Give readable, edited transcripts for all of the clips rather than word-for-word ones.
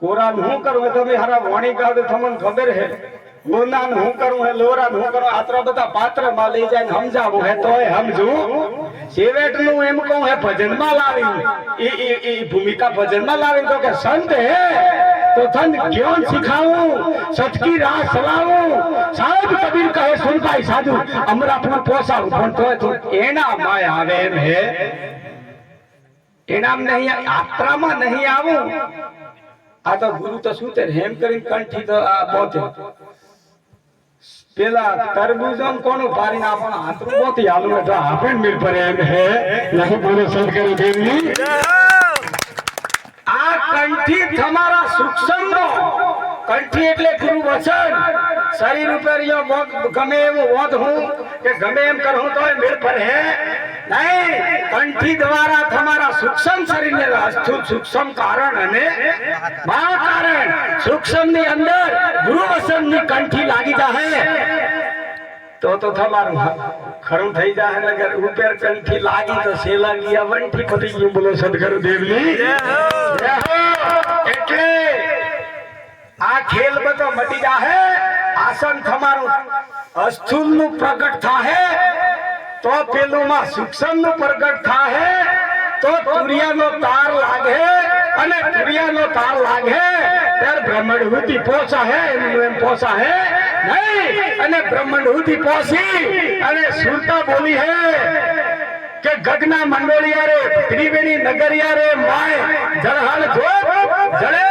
कोरा हूं करूं तो भी हरा वाणी का तो थमन खबर है गोना हूं करूं है लोरा हूं करूं आतरा बता पात्र में ले जाए समझावो है तो समझू सेवेट नु एम कहूं है भजन में लावी ई भूमिका भजन में लावी तो के संत है तो थन ज्ञान सिखाऊं सच की राह चलाऊं साहब कबीर कहे सुन भाई साधु अमरा अपन पोसाऊ पण तो एना माय आवे एम है एनाम नहीं यात्रा में नहीं आवू आ तो गुरु तो सूते हेम करीन कंठी तो आ पहुंचे पेला तरबूजम कोन पारीना अपन हाथरू बहुत हालू है तो आपन मिल पर एम है नहीं बोलो शंकर देवी आ कंठी તમારા સૂક્ષ્મનો કંઠી એટલે ગુરુ વચન શરીર ઉપર યો ગમે એવો વોધ હું કે ગમે એમ કરું તો મેળ પર હે નહીં કંઠી દ્વારા તમારા સૂક્ષ્મ શરીરને અસ્થૂળ સૂક્ષ્મ કારણ અને મહા કારણ સૂક્ષ્મની અંદર ગુરુ વચનની કંઠી લાગી જાહે तो તમારું ખરું થઈ જાહે નગર ઉપર કંઠી લાગી તો સેલા ગયા વંઠી પડી ગયું બોલો સદગુરુ દેવની જય હો એટલે આ ખેલ બધો મટી જાહે આસન તમારું અસ્થૂલ નું પ્રગટ થાહે તો પેલું માં સૂક્ષ્મ નું પ્રગટ થાહે તો તુરિયાનો તાર લાગે અને તુરિયાનો તાર લાગે ત્યારે બ્રહ્માંડ હુતી પહોંચા હે એમ પહોંચા હે नहीं અને બ્રહ્માંડ હુતી પહોંચી અને સુરતા બોલી હે કે ગગના મંડોળિયા રે ત્રિવેણી નગરિયા રે માય જળહળ જો જળે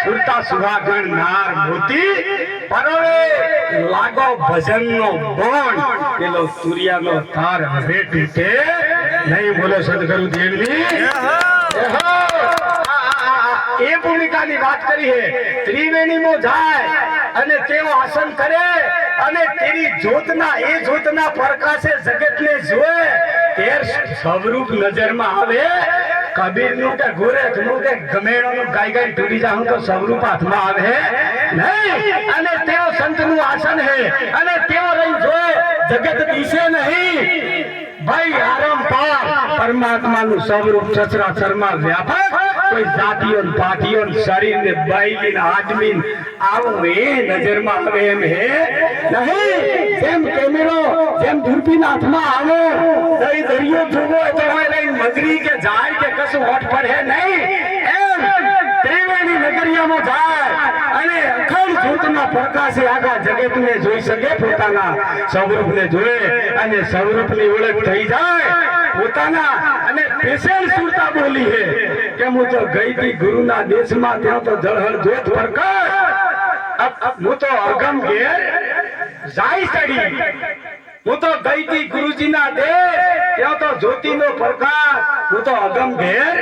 સુરતા સુહાગણ નાર મોતી પરવે લાગો ભજનનો બોણ પેલો સૂર્યનો તાર હવે તૂટે નહીં બોલો સદગુરુ દેવની એ ભૂમિકાની વાત કરી હે ત્રિવેણીમાં જાય અને તેઓ આસન કરે અને તેરી જ્યોતના પ્રકાશે જગતને જોએ તેર સ્વરૂપ નજરમાં આવે કબીર નું કે ગોરખ નું કે ગમેણો નું ગાય ગાય તૂટી જાઉં તો સ્વરૂપ હાથમાં આવે નહીં અને તેઓ સંત નું આસન હે અને તેઓ રહી જોએ જગત દિશે નહીં ભાઈ આરામ પાર પરમાત્મા નું સ્વરૂપ સચરાચરમાં વ્યાપક કોઈ જાતિઓ પાતિઓ શરીર ને બાઈલી ને આદમી આવું એ નજરમાં આવે એમ હે નહીં જેમ કેમેરો જેમ દૂરબીન હાથમાં આવે દઈ દરિયો જોવો તો હોય મગરી કે ઝાડ કે કશું હોઠ પર હે નહીં એમ ત્રિવેણી નગરિયામાં જાય અને અખંડ જ્યોતના પ્રકાશે આખા જગતને જોઈ શકે પોતાના સ્વરૂપને જોએ અને સ્વરૂપની ઓળખ થઈ જાય પોતાના અને પેશન્ટ સુરતા બોલી હે કે હું તો ગઈ થી ગુરુના દેશમાં ત્યાં તો જળહળ જ્યોત પ્રકાશ હું તો અગમ ઘેર જાય ચડી હું તો ગઈ થી ગુરુજીના દેશ ત્યાં તો જ્યોતિનો પ્રકાશ હું તો અગમ ઘેર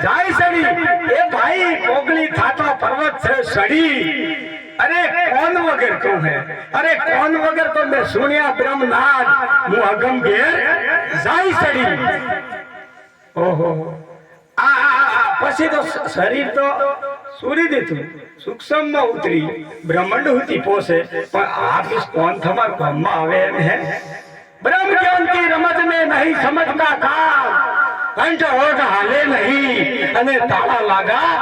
જાય ચડી એ ભાઈ ઓગળી થાતો પર્વત છે સડી अरे कौन वगर क्यों है अरे कौन वगर तो मैं सुनिया ब्रह्मनाथ मु अगम घेर जाई सड़ी ओहो પછી તો શરીર તો સુરી દીધું સૂક્ષ્મ માં ઉતરી બ્રહ્માંડ હુતી પોસે પણ આ કિસ કોણ તમાર કામમાં આવે એમ હે ब्रह्म ज्ञान की रमत में नहीं समझ का काम कंठ होठ हाले नहीं અને તાળા લાગા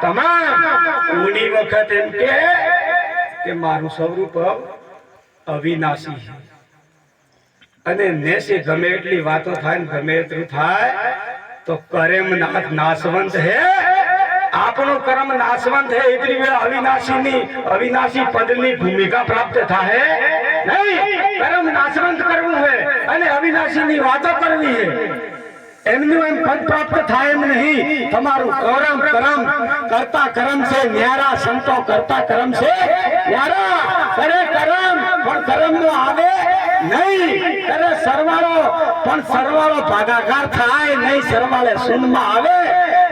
તમામ ઉની વખત એમ કે મારું સ્વરૂપ અવિનાશી છે અને નેસે ગમે એટલી વાતો થાય ને ગમે એટલું થાય તો કર્મનાથ નાશવંત હે આપણો કર્મ નાશવંત હે એટલી વેળા અવિનાશી પદની ભૂમિકા પ્રાપ્ત થાય નહીં કર્મ નાશવંત કરવું હે અને અવિનાશીની વાતો કરવી હે એમનું એમ પદ પ્રાપ્ત થાય એમ નહીં તમારું કર્મ કરતા કર્મ છે ન્યારા સંતો કરતા કર્મ છે ન્યારા કરે કર્મ પણ કર્મ નો આવે નહીં કરે સરવાળો પણ સરવાળો ભાગાકાર થાય નહીં સરવાળે શૂન્યમાં આવે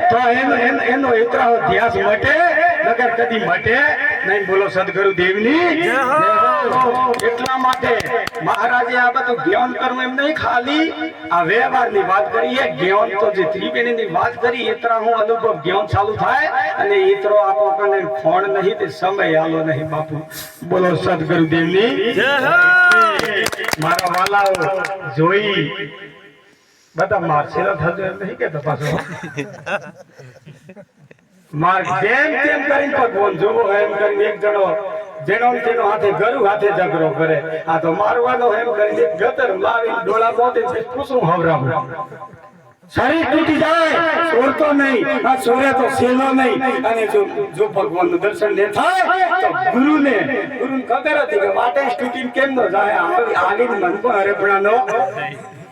તો એનો એકરાઓ ધ્યાસ મટે નગર કદી મટે નહીં બોલો સદગુરુ દેવની એટલા માટે મહારાજે આ બધું જ્ઞાન કરવું એમ નહીં ખાલી આ વ્યવહારની વાત કરી એ જ્ઞાન તો જે ત્રિવેણીની વાત કરી એતરા હું અનુભવ જ્ઞાન ચાલુ થાય અને એતરો આપો કને ખોણ નહીં તે સમય આલો નહીં બાપુ બોલો સદગુરુ દેવની મારા વાલાઓ જોઈ બધા મારશેલા થતો એમ નહીં કે તપાસો માર જેમ તેમ કરીને ભગવાન જોવો એમ કરીને એક જણો જેનો તેનો હાથે ગરુ હાથે ઝઘડો કરે આ તો મારવાનો એમ કરીને એક ગતર લાવી ડોળા મોતે પૂછું હવરાવું શરીર તૂટી જાય છોડતો નહીં આ છોડે તો સેલો નહીં અને જો ભગવાનનું દર્શન ન થાય તો ગુરુને ખબર હતી કે વાટે તૂટીને કેમ ન જાય આગળ મન પર હરેપણાનો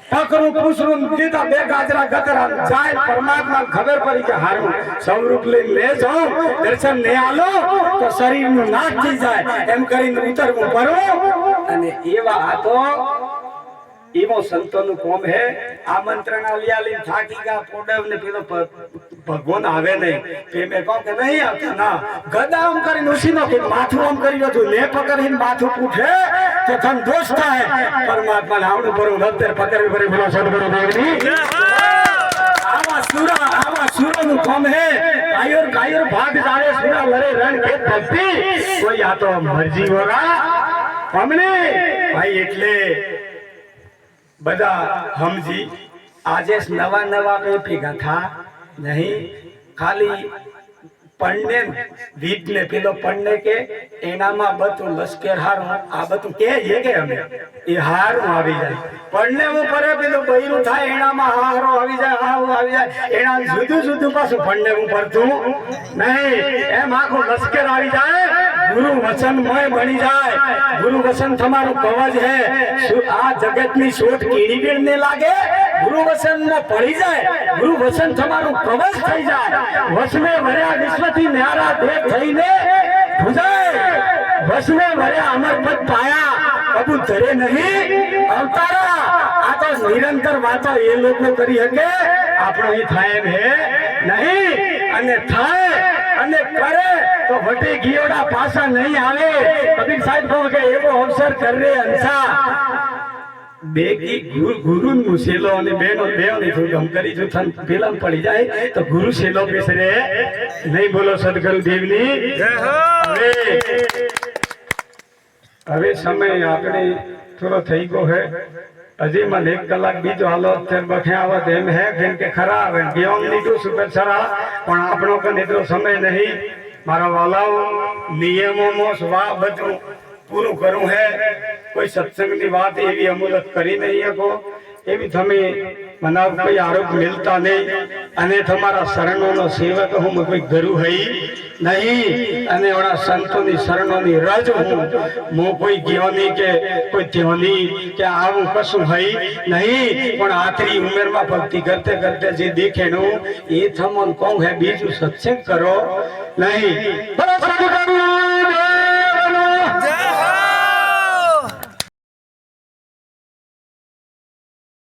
પકડું પૂછડું દીધા બે ગાજરા ગતરા જાય પરમાત્મા ખબર પડી કે હારું સ્વરૂપ લઈને લે જાઉં દર્શન ને આલો તો શરીરનું નાશ થઈ જાય એમ કરીને ઉતરવું પડવું અને એવા હાથો એવો સંતોનું કોમ હે આમંત્રણ આલિયા લઈને થાકી ગયા પોડવ ને પેલો ભગવાન આવે નહીં કે મેં કહું કે નહીં આવતા ના ગદા આમ કરીને ઉસીનો કે માથું આમ કરી હતું લે પકડીને માથું પૂઠે તો તમ દોષ થાય પરમાત્મા આવડું બરું નતર પકડી ભરી બોલો સદગુરુ દેવની આવા સુરોનું કોમ હે કાયર ભાગ જાવે સુરા લરે રણ કે ભક્તિ કોઈ આ તો મરજી વરા હમણે ભાઈ એટલે બધા સમજી આજે નવા નવા કઈ ભેગા થા નહીં ખાલી પણને દીપ ને પેલો પણને કે એનામાં બધું લશ્કર હારું આ બધું કે અમે એ હારું આવી જાય પણને હું કરે પેલું બૈરું થાય એનામાં હારો આવી જાય હારું આવી જાય એના જુદું જુદું પાછું પણને હું પડતું નહીં એમ આખું લશ્કર આવી જાય ગુરુ વચનમય બની જાય ગુરુ વચન તમારું કવચ હે આ જગતની શોધ કીડી બીડ ને લાગે ગુરુ વચન માં પડી જાય ગુરુ વચન તમારું કવચ થઈ જાય વચને ભર્યા વિશ્વથી ન્યારા દેખ થઈને ભુજાય વચને ભર્યા અમર પદ પાયા કબૂ ધરે નહીં અવતારા આ તો નિરંતર વાતો એ લોકો કરી શકે આપણો એ થાય એમ હે નહીં અને થાય અને કરે તો વટે ગીઓડા પાછા નહીં આવે કબીર સાહેબ કહો કે એવો અવસર કરે અંસા બે કી ગુરુ નું સેલો અને બેનો બેઓની થોડું કરી જો થન પેલા પડી જાય તો ગુરુ સેલો બેસરે નહીં બોલો સદગુરુ દેવની હવે સમય આપણે થોડો થઈ ગયો હે હજી મને 1 કલાક બીજો હાલો અત્યારે બખે આવત એમ હે કેમ કે ખરા આવે ગેમ લીધું સુપર સરા પણ આપણો કન એટલો સમય નહીં મારા વાલાઓ નિયમોમાં સ્વા બધું પૂરું કરવું હે કોઈ સત્સંગની વાત એવી અમુલત કરી નહીં શકો એવી તમે મને કોઈ આરોપ મિલતા નહીં અને તમારા શરણોનો સેવક હું કોઈ ગરુ હઈ નહીં અને ઓના સંતોની શરણોની રજ હું કોઈ જ્ઞાની કે કોઈ ધ્યાની કે આવું કશું હઈ નહીં પણ આખરી ઉંમરમાં ભક્તિ કરતે કરતે જે દેખેનું એ થમન કહું હે બીજું સત્સંગ કરો નહીં